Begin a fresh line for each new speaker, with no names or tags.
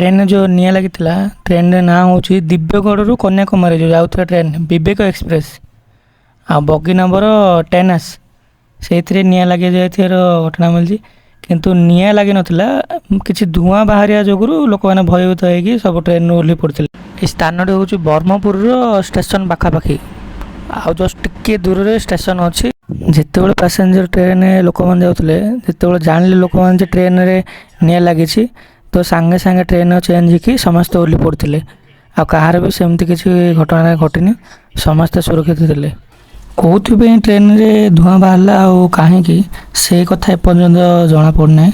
Train जो निया लगी ट्रेन ना हूँ दिव्यगढ़ कन्याकुमारी जो जाऊा ट्रेन विवेक एक्सप्रेस आ बगी नंबर 10S से निया लगी जाइए घटना मिली किंतु निया लगी नाला कि धूआं बाहर जोगुरु लोक मैंने भयभीत होगी सब ट्रेन ओह्ली पड़ते। ये स्थान हूँ ब्रह्मपुर स्टेशन पाखापाखि आ जस्ट टिके दूर रे स्टेशन अच्छी जिते पैसेंजर ट्रेन लोक मैंने जाते जिते जानिले लोक मैंने ट्रेन रे निया लगी तो सांगे सांगे ट्रेन चेंज की समस्त ओह्ली पड़ते आ कहार भी सेमती किसी घटना घटनी समस्ते सुरक्षित थे। कौन ट्रेन रे धुआं बाहरला आ कहीं से कथा एपर्यंत जना पड़ना।